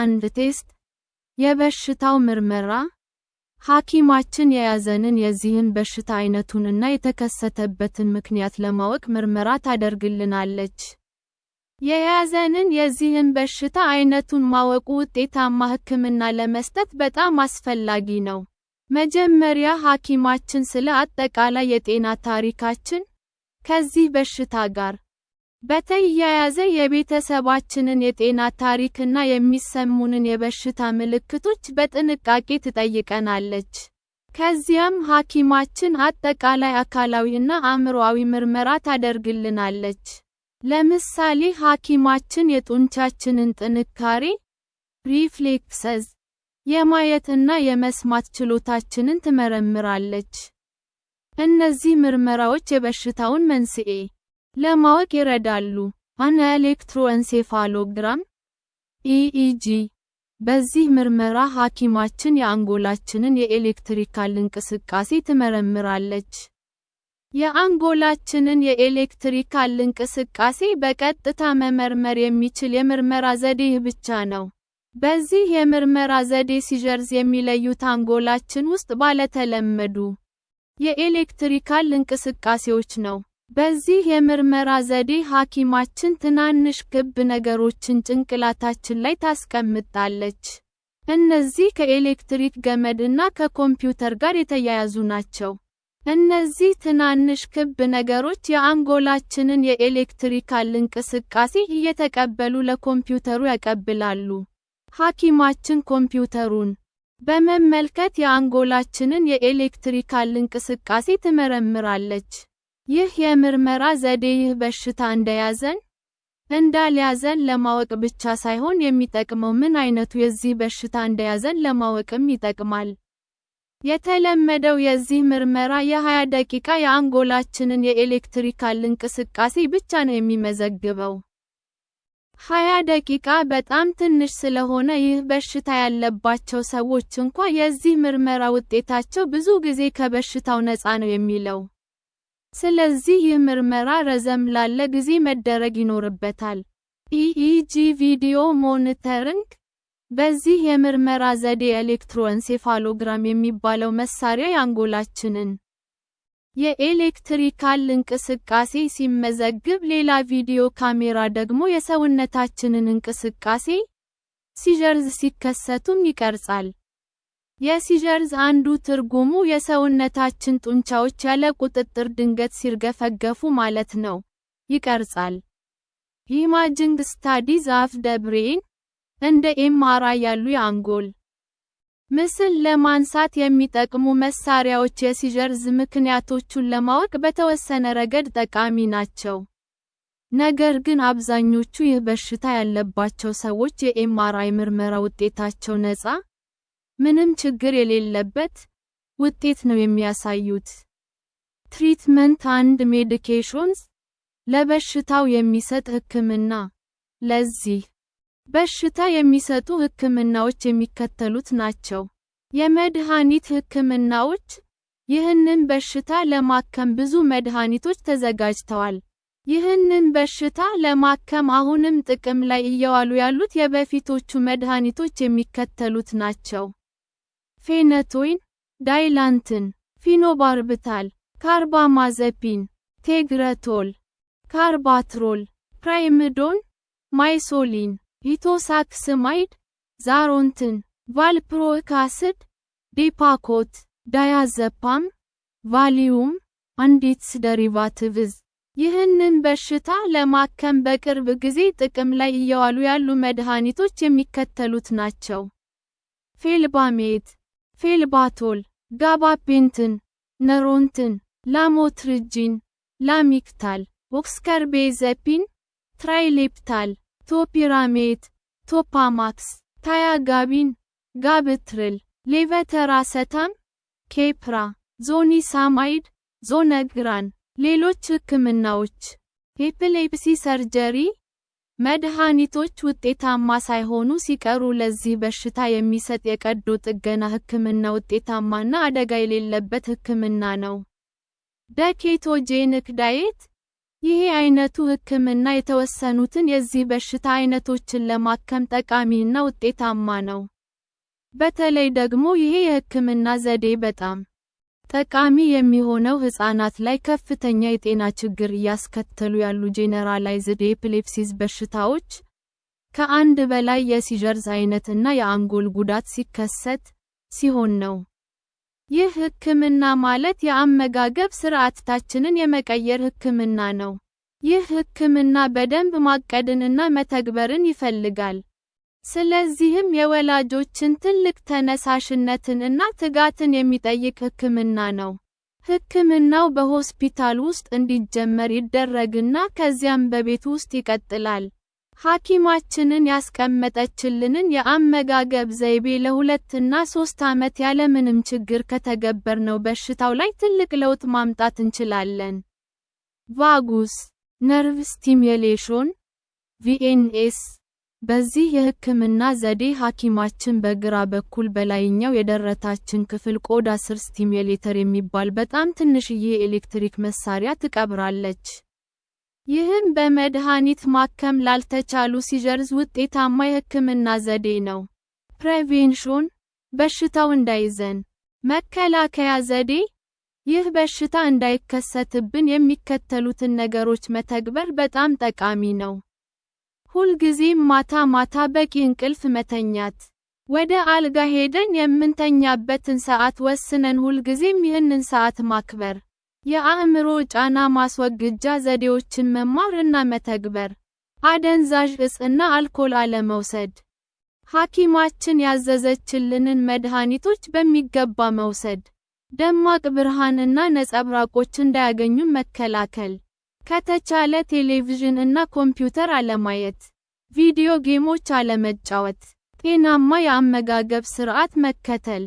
አንድ ቴስት የበሽታው ምርመራ ሐኪማችን የያዘንን የዚህን በሽታ አይነቱንና የተከሰተበትን ምክንያት ለማወቅ ምርመራ ታደርግልናለች። የያዘንን የዚህን በሽታ አይነቱን ማወቁ ውጤታማ ሕክምና ለመስጠት በጣም አስፈላጊ ነው። መጀመሪያ ሐኪማችን ስለ አጠቃላይ የጤና ታሪካችን፣ ከዚህ በሽታ ጋር በተያያዘ የቤተሰባችንን የጤና ታሪክና የሚሰሙንን የበሽታ ምልክቶች በጥንቃቄ ትጠይቀናለች። ከዚያም ሐኪማችን አጠቃላይ አካላዊና አእምሮአዊ ምርመራ ታደርግልናለች። ለምሳሌ ሐኪማችን የጡንቻችንን ጥንካሬ፣ ሪፍሌክሰስ፣ የማየትና የመስማት ችሎታችንን ትመረምራለች። እነዚህ ምርመራዎች የበሽታውን መንስኤ ለማወቅ ይረዳሉ። ኤሌክትሮኤንሴፋሎግራም (EEG) በዚህ ምርመራ ሐኪማችን የአንጎላችንን የኤሌክትሪካል እንቅስቃሴ ትመረምራለች። የአንጎላችንን የኤሌክትሪካል እንቅስቃሴ በቀጥታ መመርመር የሚችል የምርመራ ዘዴ ይህ ብቻ ነው። በዚህ የምርመራ ዘዴ ሲዠርስ የሚለዩት አንጎላችን ውስጥ ባለተለመዱ የኤሌክትሪካል እንቅስቃሴዎች ነው። በዚህ የምርመራ ዘዴ ሐኪማችን ትናንሽ ክብ ነገሮችን ጭንቅላታችን ላይ ታስቀምጣለች። እነዚህ ከኤሌክትሪክ ገመድና ከኮምፒውተር ጋር የተያያዙ ናቸው። እነዚህ ትናንሽ ክብ ነገሮች የአንጎላችንን የኤሌክትሪካል እንቅስቃሴ እየተቀበሉ ለኮምፒውተሩ ያቀብላሉ። ሐኪማችን ኮምፒውተሩን በመመልከት የአንጎላችንን የኤሌክትሪካል እንቅስቃሴ ትመረምራለች። ይህ የምርመራ ዘዴ ይህ በሽታ እንደያዘን እንዳልያዘን ለማወቅ ብቻ ሳይሆን የሚጠቅመው ምን አይነቱ የዚህ በሽታ እንደያዘን ለማወቅም ይጠቅማል። የተለመደው የዚህ ምርመራ የ20 ደቂቃ የአንጎላችንን የኤሌክትሪካል እንቅስቃሴ ብቻ ነው የሚመዘግበው። 20 ደቂቃ በጣም ትንሽ ስለሆነ ይህ በሽታ ያለባቸው ሰዎች እንኳ የዚህ ምርመራ ውጤታቸው ብዙ ጊዜ ከበሽታው ነፃ ነው የሚለው። ስለዚህ ይህ ምርመራ ረዘም ላለ ጊዜ መደረግ ይኖርበታል። EEG ቪዲዮ ሞኒተሪንግ በዚህ የምርመራ ዘዴ ኤሌክትሮኤንሴፋሎግራም የሚባለው መሳሪያ የአንጎላችንን የኤሌክትሪካል እንቅስቃሴ ሲመዘግብ፣ ሌላ ቪዲዮ ካሜራ ደግሞ የሰውነታችንን እንቅስቃሴ ሲዠርስ ሲከሰቱም ይቀርጻል። የሲዠርስ አንዱ ትርጉሙ የሰውነታችን ጡንቻዎች ያለ ቁጥጥር ድንገት ሲርገፈገፉ ማለት ነው። ይቀርጻል። ኢማጂንግ ስታዲዝ ኦፍ ዘ ብሬን እንደ MRI ያሉ የአንጎል ምስል ለማንሳት የሚጠቅሙ መሳሪያዎች የሲዠርስ ምክንያቶቹን ለማወቅ በተወሰነ ረገድ ጠቃሚ ናቸው። ነገር ግን አብዛኞቹ ይህ በሽታ ያለባቸው ሰዎች የMRI ምርመራ ውጤታቸው ነፃ፣ ምንም ችግር የሌለበት ውጤት ነው የሚያሳዩት። ትሪትመንት አንድ ሜዲኬሽንስ ለበሽታው የሚሰጥ ሕክምና። ለዚህ በሽታ የሚሰጡ ሕክምናዎች የሚከተሉት ናቸው። የመድኃኒት ሕክምናዎች። ይህንን በሽታ ለማከም ብዙ መድኃኒቶች ተዘጋጅተዋል። ይህንን በሽታ ለማከም አሁንም ጥቅም ላይ እየዋሉ ያሉት የበፊቶቹ መድኃኒቶች የሚከተሉት ናቸው። ፌነቶይን፣ ዳይላንትን፣ ፊኖባርቢታል፣ ካርባማዘፒን፣ ቴግረቶል፣ ካርባትሮል፣ ፕራይምዶን፣ ማይሶሊን፣ ኢቶሳክስማይድ፣ ዛሮንትን፣ ቫልፕሮይክ አሲድ፣ ዴፓኮት፣ ዳያዘፓም፣ ቫሊዩም፣ አንዲትስ ደሪቫቲቭዝ። ይህንን በሽታ ለማከም በቅርብ ጊዜ ጥቅም ላይ እየዋሉ ያሉ መድኃኒቶች የሚከተሉት ናቸው። ፌልባሜት፣ ፌልባቶል፣ ጋባፔንትን፣ ነሮንትን፣ ላሞትሪጂን፣ ላሚክታል፣ ኦክስከርቤዘፒን፣ ትራይሌፕታል፣ ቶፒራሜት፣ ቶፓማክስ፣ ታያጋቢን፣ ጋብትሪል፣ ሌቨተራሰታም፣ ኬፕራ፣ ዞኒሳማይድ፣ ዞነግራን። ሌሎች ሕክምናዎች። ኤፒሌፕሲ ሰርጀሪ መድኃኒቶች ውጤታማ ሳይሆኑ ሲቀሩ ለዚህ በሽታ የሚሰጥ የቀዶ ጥገና ሕክምና ውጤታማና አደጋ የሌለበት ሕክምና ነው። ኬቶጄኒክ ዳየት ይህ አይነቱ ሕክምና የተወሰኑትን የዚህ በሽታ አይነቶችን ለማከም ጠቃሚና ውጤታማ ነው። በተለይ ደግሞ ይህ የሕክምና ዘዴ በጣም ጠቃሚ የሚሆነው ሕፃናት ላይ ከፍተኛ የጤና ችግር እያስከተሉ ያሉ ጄኔራላይዝድ ኤፒሌፕሲስ በሽታዎች፣ ከአንድ በላይ የሲዠርስ አይነት እና የአንጎል ጉዳት ሲከሰት ሲሆን ነው። ይህ ሕክምና ማለት የአመጋገብ ስርዓታችንን የመቀየር ሕክምና ነው። ይህ ሕክምና በደንብ ማቀድንና መተግበርን ይፈልጋል። ስለዚህም የወላጆችን ትልቅ ተነሳሽነትን እና ትጋትን የሚጠይቅ ሕክምና ነው። ሕክምናው በሆስፒታል ውስጥ እንዲጀመር ይደረግና ከዚያም በቤት ውስጥ ይቀጥላል። ሐኪማችንን ያስቀመጠችልንን የአመጋገብ ዘይቤ ለ2 እና 3 ዓመት ያለምንም ችግር ከተገበርነው በሽታው ላይ ትልቅ ለውጥ ማምጣት እንችላለን። ቫgus ነርቭ ስቲሙሌሽን (VNS) በዚህ የሕክምና ዘዴ ሐኪማችን በግራ በኩል በላይኛው የደረታችን ክፍል ቆዳ ስር ስቲሙሌተር የሚባል በጣም ትንሽዬ የኤሌክትሪክ መሳሪያ ትቀብራለች። ይህም በመድኃኒት ማከም ላልተቻሉ ሲዠርስ ውጤታማ የሕክምና ዘዴ ነው። ፕሬቬንሽን በሽታው እንዳይዘን መከላከያ ዘዴ ይህ በሽታ እንዳይከሰትብን የሚከተሉትን ነገሮች መተግበር በጣም ጠቃሚ ነው። ሁልጊዜም ማታ ማታ በቂ እንቅልፍ መተኛት። ወደ አልጋ ሄደን የምንተኛበትን ሰዓት ወስነን ሁልጊዜም ይህንን ሰዓት ማክበር። የአእምሮ ጫና ማስወገጃ ዘዴዎችን መማር እና መተግበር። አደንዛዥ ዕፅ እና አልኮል አለመውሰድ። ሐኪማችን ያዘዘችልንን መድኃኒቶች በሚገባ መውሰድ። ደማቅ ብርሃንና ነጸብራቆች እንዳያገኙ መከላከል። ከተቻለ ቴሌቪዥን እና ኮምፒውተር አለማየት። ቪዲዮ ጌሞች አለመጫወት። ጤናማ የአመጋገብ ስርዓት መከተል።